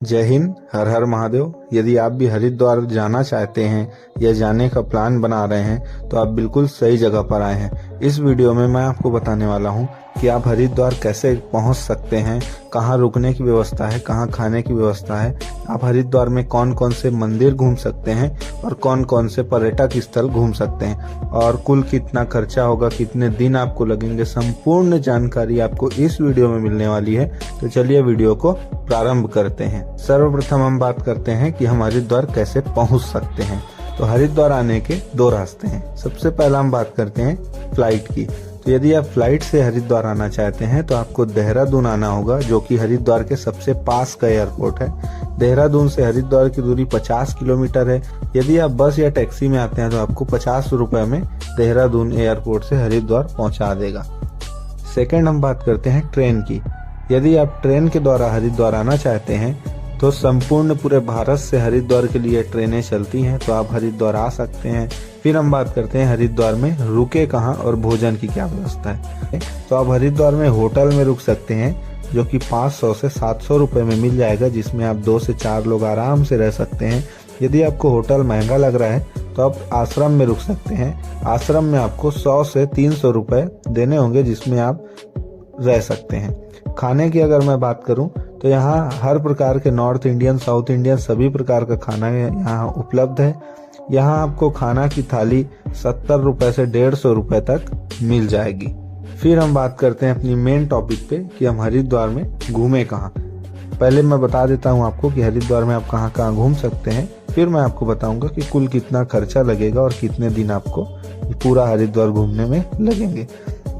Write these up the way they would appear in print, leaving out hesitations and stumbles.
जय हिंद, हर हर महादेव। यदि आप भी हरिद्वार जाना चाहते हैं या जाने का प्लान बना रहे हैं तो आप बिल्कुल सही जगह पर आए हैं। इस वीडियो में मैं आपको बताने वाला हूं कि आप हरिद्वार कैसे पहुंच सकते हैं, कहां रुकने की व्यवस्था है, कहां खाने की व्यवस्था है, आप हरिद्वार में कौन कौन से मंदिर घूम सकते हैं और कौन कौन से पर्यटक स्थल घूम सकते हैं और कुल कितना खर्चा होगा, कितने दिन आपको लगेंगे, संपूर्ण जानकारी आपको इस वीडियो में मिलने वाली है। तो चलिए वीडियो को प्रारंभ करते हैं। सर्वप्रथम हम बात करते हैं कि हम हरिद्वार कैसे पहुंच सकते हैं। तो हरिद्वार आने के दो रास्ते हैं। सबसे पहला हम बात करते हैं फ्लाइट की। तो यदि आप फ्लाइट से हरिद्वार आना चाहते हैं तो आपको देहरादून आना होगा, जो कि हरिद्वार के सबसे पास का एयरपोर्ट है। देहरादून से हरिद्वार की दूरी 50 किलोमीटर है। यदि आप बस या टैक्सी में आते हैं तो आपको 50 रुपए में देहरादून एयरपोर्ट से हरिद्वार पहुंचा देगा। सेकेंड हम बात करते हैं ट्रेन की। यदि आप ट्रेन के द्वारा हरिद्वार आना चाहते हैं तो संपूर्ण पूरे भारत से हरिद्वार के लिए ट्रेनें चलती हैं, तो आप हरिद्वार आ सकते हैं। फिर हम बात करते हैं हरिद्वार में रुके कहाँ और भोजन की क्या व्यवस्था है। तो आप हरिद्वार में होटल में रुक सकते हैं, जो कि 500 से 700 रुपए में मिल जाएगा, जिसमें आप 2 से 4 लोग आराम से रह सकते हैं। यदि आपको होटल महंगा लग रहा है तो आप आश्रम में रुक सकते हैं। आश्रम में आपको 100 से 300 रुपए देने होंगे, जिसमें आप रह सकते हैं। खाने की अगर मैं बात करूं तो यहाँ हर प्रकार के नॉर्थ इंडियन, साउथ इंडियन सभी प्रकार का खाना यहाँ उपलब्ध है। यहाँ आपको खाना की थाली 70 रुपए से 150 रुपए तक मिल जाएगी। फिर हम बात करते हैं अपनी मेन टॉपिक पे कि हम हरिद्वार में घूमे कहाँ। पहले मैं बता देता हूँ आपको कि हरिद्वार में आप कहाँ कहाँ घूम सकते हैं, फिर मैं आपको बताऊंगा कि कुल कितना खर्चा लगेगा और कितने दिन आपको पूरा हरिद्वार घूमने में लगेंगे।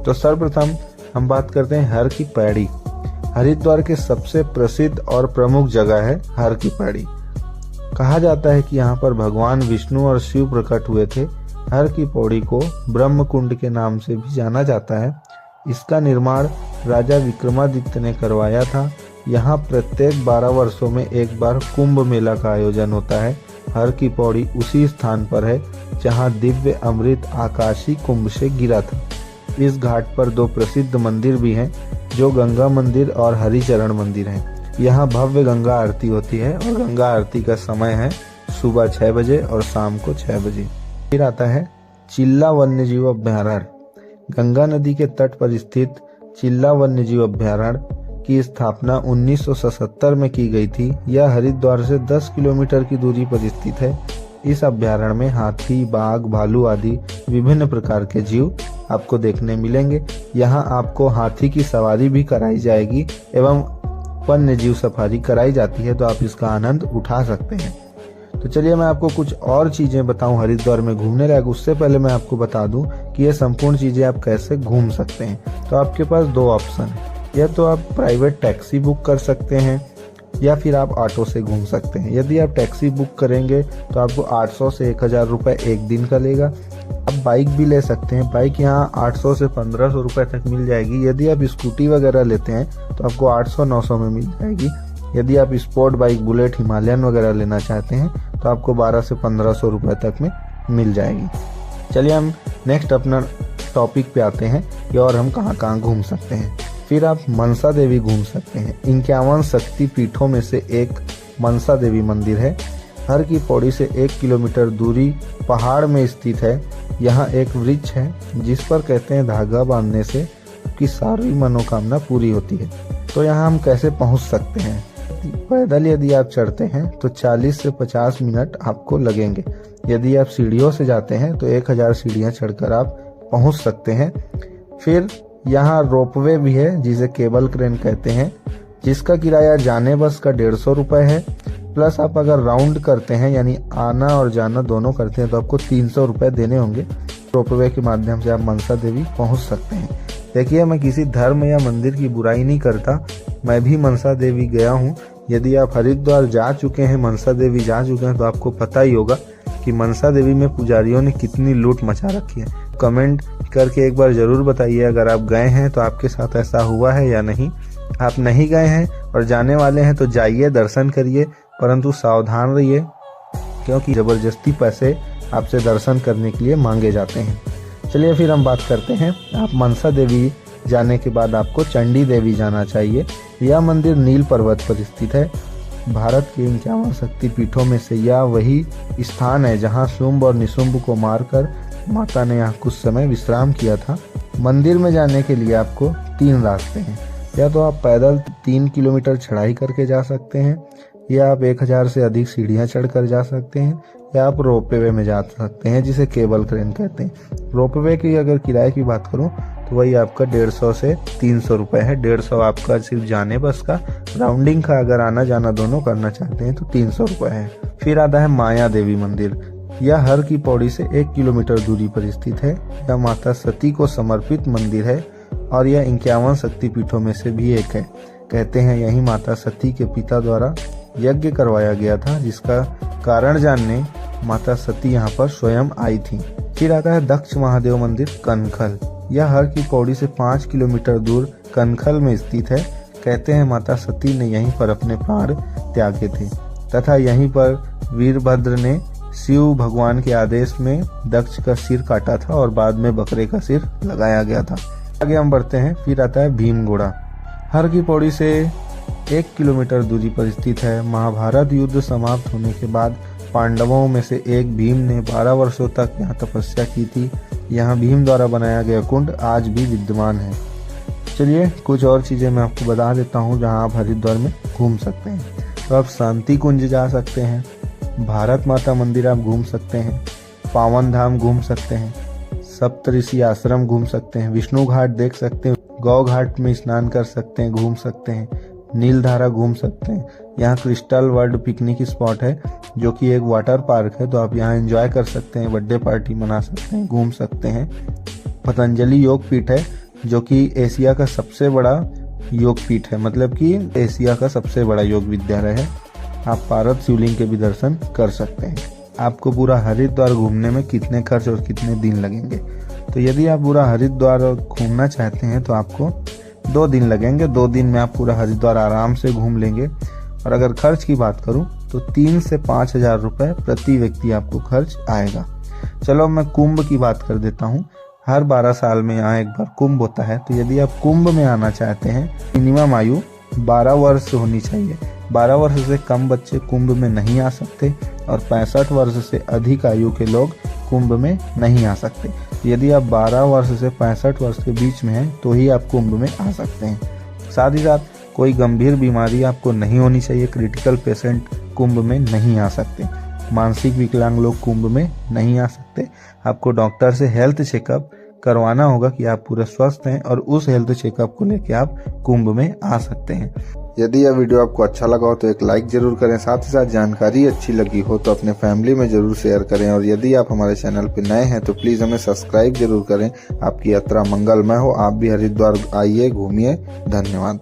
तो सर्वप्रथम हम बात करते हैं हर की पैड़ी। हरिद्वार के सबसे प्रसिद्ध और प्रमुख जगह है हर की पैड़ी। कहा जाता है कि यहाँ पर भगवान विष्णु और शिव प्रकट हुए थे। हर की पौड़ी को ब्रह्म कुंड के नाम से भी जाना जाता है। इसका निर्माण राजा विक्रमादित्य ने करवाया था। यहाँ प्रत्येक 12 वर्षों में एक बार कुंभ मेला का आयोजन होता है। हर की पौड़ी उसी स्थान पर है जहाँ दिव्य अमृत आकाशी कुंभ से गिरा था। इस घाट पर 2 प्रसिद्ध मंदिर भी हैं, जो गंगा मंदिर और हरिचरण मंदिर हैं। यहाँ भव्य गंगा आरती होती है और गंगा आरती का समय है सुबह 6 बजे और शाम को 6 बजे। फिर आता है चिल्ला वन्यजीव अभ्यारण्य। गंगा नदी के तट पर स्थित चिल्ला वन्यजीव अभ्यारण्य की स्थापना 1977 में की गई थी। यह हरिद्वार से 10 किलोमीटर की दूरी पर स्थित है। इस अभ्यारण्य में हाथी, बाघ, भालू आदि विभिन्न प्रकार के जीव आपको देखने मिलेंगे। यहाँ आपको हाथी की सवारी भी कराई जाएगी एवं वन्य जीव सफारी कराई जाती है, तो आप इसका आनंद उठा सकते हैं। तो चलिए मैं आपको कुछ और चीजें बताऊं हरिद्वार में घूमने लायक। उससे पहले मैं आपको बता दूं कि ये संपूर्ण चीजें आप कैसे घूम सकते हैं। तो आपके पास 2 ऑप्शन है, या तो आप प्राइवेट टैक्सी बुक कर सकते हैं या फिर आप ऑटो से घूम सकते हैं। यदि आप टैक्सी बुक करेंगे तो आपको 800 से 1000 रुपए एक दिन का लेगा। आप बाइक भी ले सकते हैं। बाइक यहाँ 800 से 1500 रुपए तक मिल जाएगी। यदि आप स्कूटी वगैरह लेते हैं तो आपको 800-900 में मिल जाएगी। यदि आप स्पोर्ट बाइक, बुलेट, हिमालयन वगैरह लेना चाहते हैं तो आपको 1200 से 1500 रुपए तक में मिल जाएगी। चलिए हम नेक्स्ट अपना टॉपिक पे आते हैं कि और हम कहाँ कहाँ घूम सकते हैं। फिर आप मनसा देवी घूम सकते हैं। 51 शक्ति पीठों में से एक मनसा देवी मंदिर है। हर की पौड़ी से 1 किलोमीटर दूरी पहाड़ में स्थित है। यहाँ एक वृक्ष है जिस पर कहते हैं धागा बांधने से की सारी मनोकामना पूरी होती है। तो यहाँ हम कैसे पहुँच सकते हैं? पैदल यदि आप चढ़ते हैं तो 40 से 50 मिनट आपको लगेंगे। यदि आप सीढ़ियों से जाते हैं तो 1000 सीढ़ियाँ चढ़कर आप पहुँच सकते हैं। फिर यहाँ रोपवे भी है, जिसे केबल क्रेन कहते हैं, जिसका किराया जाने बस का 150 रुपए है। प्लस आप अगर राउंड करते हैं, यानी आना और जाना दोनों करते हैं, तो आपको 300 रुपए देने होंगे। रोपवे के माध्यम से आप मनसा देवी पहुंच सकते हैं। देखिए, मैं किसी धर्म या मंदिर की बुराई नहीं करता, मैं भी मनसा देवी गया हूँ। यदि आप हरिद्वार जा चुके हैं, मनसा देवी जा चुके हैं, तो आपको पता ही होगा कि मनसा देवी में पुजारियों ने कितनी लूट मचा रखी है। कमेंट करके एक बार जरूर बताइए, अगर आप गए हैं तो आपके साथ ऐसा हुआ है या नहीं। आप नहीं गए हैं और जाने वाले हैं तो जाइए, दर्शन करिए, परंतु सावधान रहिए, क्योंकि जबरदस्ती पैसे आपसे दर्शन करने के लिए मांगे जाते हैं। चलिए फिर हम बात करते हैं। आप मनसा देवी जाने के बाद आपको चंडी देवी जाना चाहिए। यह मंदिर नील पर्वत पर स्थित है। भारत के 51 शक्तिपीठों में से यह वही स्थान है जहां शुंभ और निशुंभ को मारकर माता ने यहाँ कुछ समय विश्राम किया था। मंदिर में जाने के लिए आपको 3 रास्ते हैं। या तो आप पैदल 3 किलोमीटर चढ़ाई करके जा सकते हैं, या आप 1000 से अधिक सीढ़ियां चढ़कर जा सकते हैं, या आप रोपवे में जा सकते हैं जिसे केबल क्रेन कहते हैं। रोपवे की अगर किराए की बात करूं तो वही आपका 150 से 300 रुपये है। 150 आपका सिर्फ जाने बस का, राउंडिंग का अगर आना जाना दोनों करना चाहते हैं तो 300 रुपये है। फिर आता है माया देवी मंदिर। यह हर की पौड़ी से 1 किलोमीटर दूरी पर स्थित है। यह माता सती को समर्पित मंदिर है और यह 51 शक्तिपीठों में से भी एक है। कहते हैं यही माता सती के पिता द्वारा यज्ञ करवाया गया था, जिसका कारण जानने माता सती यहाँ पर स्वयं आई थी। फिर आता है दक्ष महादेव मंदिर कनखल। यह हर की पौड़ी से 5 किलोमीटर दूर कनखल में स्थित है। कहते हैं माता सती ने यहीं पर अपने प्राण त्यागे थे तथा यहीं पर वीरभद्र ने शिव भगवान के आदेश में दक्ष का सिर काटा था और बाद में बकरे का सिर लगाया गया था। आगे हम बढ़ते हैं। फिर आता है भीमगोड़ा। हर की पौड़ी से 1 किलोमीटर दूरी पर स्थित है। महाभारत युद्ध समाप्त होने के बाद पांडवों में से एक भीम ने 12 वर्षों तक यहाँ तपस्या की थी। यहाँ भीम द्वारा बनाया गया कुंड आज भी विद्यमान है। चलिए कुछ और चीजें मैं आपको बता देता हूँ जहाँ आप हरिद्वार में घूम सकते हैं। तो आप शांति कुंज जा सकते हैं, भारत माता मंदिर आप घूम सकते हैं, पावन धाम घूम सकते हैं, सप्तऋषि आश्रम घूम सकते हैं, विष्णु घाट देख सकते हैं, गौ घाट में स्नान कर सकते हैं, घूम सकते हैं, नीलधारा घूम सकते हैं। यहाँ क्रिस्टल वर्ल्ड पिकनिक स्पॉट है जो कि एक वाटर पार्क है, तो आप यहाँ एंजॉय कर सकते हैं, बर्थडे पार्टी मना सकते हैं, घूम सकते हैं। पतंजलि योग पीठ है जो कि एशिया का सबसे बड़ा योग पीठ है, मतलब कि एशिया का सबसे बड़ा योग विद्यालय है। आप पारद शिवलिंग के भी दर्शन कर सकते हैं। आपको पूरा हरिद्वार घूमने में कितने खर्च और कितने दिन लगेंगे? तो यदि आप पूरा हरिद्वार घूमना चाहते हैं तो आपको 2 दिन लगेंगे। 2 दिन में आप पूरा हरिद्वार आराम से घूम लेंगे। और अगर खर्च की बात करूं तो 3 से 5 हजार रुपये प्रति व्यक्ति आपको खर्च आएगा। चलो मैं कुंभ की बात कर देता हूं। हर 12 साल में यहाँ एक बार कुंभ होता है। तो यदि आप कुंभ में आना चाहते हैं, मिनिमम आयु 12 वर्ष होनी चाहिए। 12 वर्ष से कम बच्चे कुंभ में नहीं आ सकते और 65 वर्ष से अधिक आयु के लोग कुंभ में नहीं आ सकते। यदि आप 12 वर्ष से 65 वर्ष के बीच में हैं तो ही आप कुंभ में आ सकते हैं। साथ ही साथ कोई गंभीर बीमारी आपको नहीं होनी चाहिए। क्रिटिकल पेशेंट कुंभ में नहीं आ सकते। मानसिक विकलांग लोग कुंभ में नहीं आ सकते। आपको डॉक्टर से हेल्थ चेकअप करवाना होगा कि आप पूरे स्वस्थ हैं और उस हेल्थ चेकअप को लेकर आप कुंभ में आ सकते हैं। यदि यह वीडियो आपको अच्छा लगा हो तो एक लाइक जरूर करें। साथ ही साथ जानकारी अच्छी लगी हो तो अपने फैमिली में जरूर शेयर करें। और यदि आप हमारे चैनल पर नए हैं तो प्लीज़ हमें सब्सक्राइब जरूर करें। आपकी यात्रा मंगलमय हो। आप भी हरिद्वार आइए, घूमिए। धन्यवाद।